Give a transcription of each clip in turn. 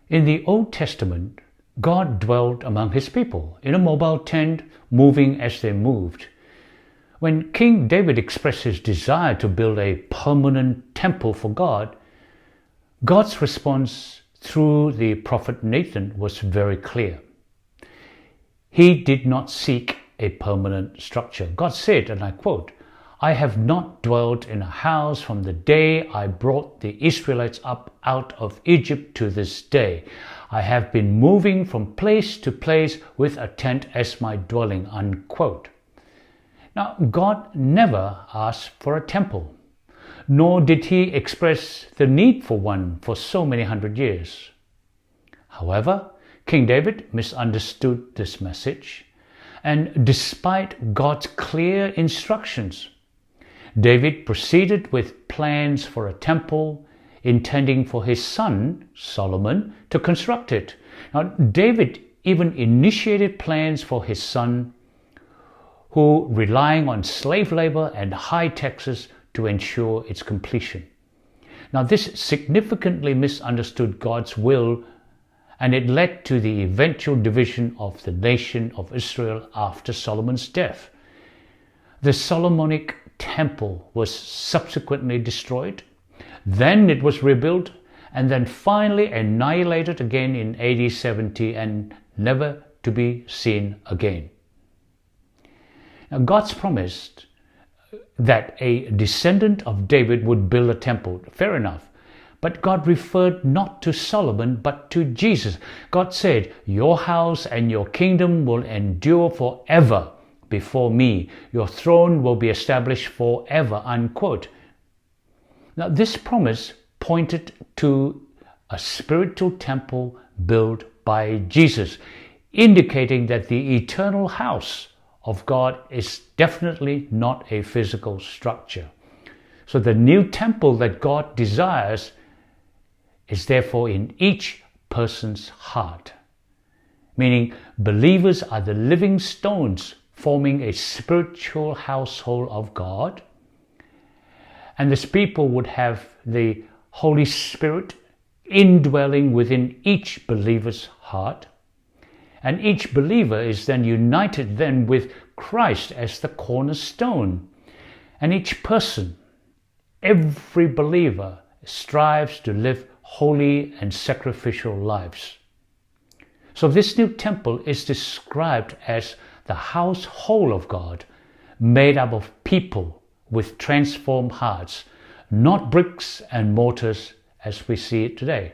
In the Old Testament, God dwelt among his people in a mobile tent, moving as they moved. When King David expressed his desire to build a permanent temple for God, God's response through the prophet Nathan was very clear. He did not seek a permanent structure. God said, and I quote, "I have not dwelt in a house from the day I brought the Israelites up out of Egypt to this day. I have been moving from place to place with a tent as my dwelling," unquote. Now, God never asked for a temple, nor did he express the need for one for so many hundred years. However, King David misunderstood this message, and despite God's clear instructions, David proceeded with plans for a temple, intending for his son, Solomon, to construct it. Now, David even initiated plans for his son, who relying on slave labor and high taxes to ensure its completion. Now, this significantly misunderstood God's will, and it led to the eventual division of the nation of Israel after Solomon's death. The Solomonic temple was subsequently destroyed, then it was rebuilt, and then finally annihilated again in AD 70 and never to be seen again. Now, God's promised that a descendant of David would build a temple. Fair enough. But God referred not to Solomon, but to Jesus. God said, "Your house and your kingdom will endure forever before me. Your throne will be established forever," unquote. Now, this promise pointed to a spiritual temple built by Jesus, indicating that the eternal house of God is definitely not a physical structure. So the new temple that God desires is therefore in each person's heart, meaning believers are the living stones forming a spiritual household of God, and this people would have the Holy Spirit indwelling within each believer's heart, and each believer is then united then with Christ as the cornerstone, and each person, every believer, strives to live holy and sacrificial lives. So this new temple is described as the household of God, made up of people with transformed hearts, not bricks and mortars as we see it today.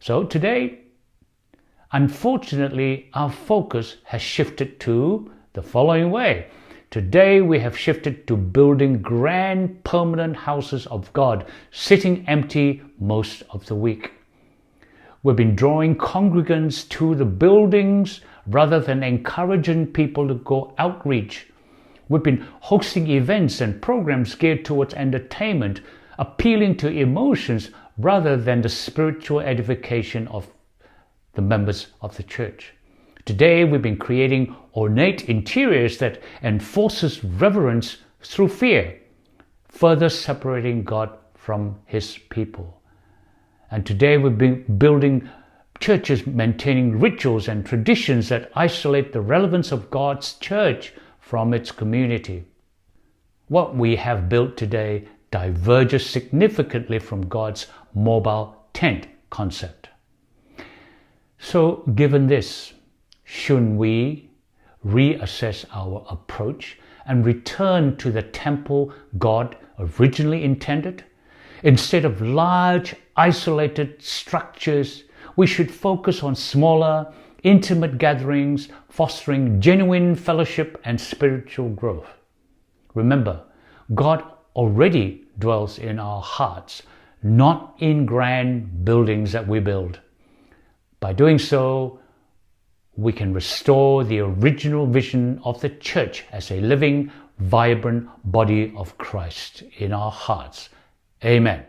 So today, unfortunately, our focus has shifted to the following way. Today we have shifted to building grand permanent houses of God, sitting empty most of the week. We've been drawing congregants to the buildings rather than encouraging people to go outreach. We've been hosting events and programs geared towards entertainment, appealing to emotions rather than the spiritual edification of the members of the church. Today we've been creating ornate interiors that enforces reverence through fear, further separating God from his people. And today we've been building churches maintaining rituals and traditions that isolate the relevance of God's church from its community. What we have built today diverges significantly from God's mobile tent concept. So, given this, shouldn't we reassess our approach and return to the temple God originally intended? Instead of large, isolated structures, we should focus on smaller, intimate gatherings, fostering genuine fellowship and spiritual growth. Remember, God already dwells in our hearts, not in grand buildings that we build. By doing so, we can restore the original vision of the church as a living, vibrant body of Christ in our hearts. Amen.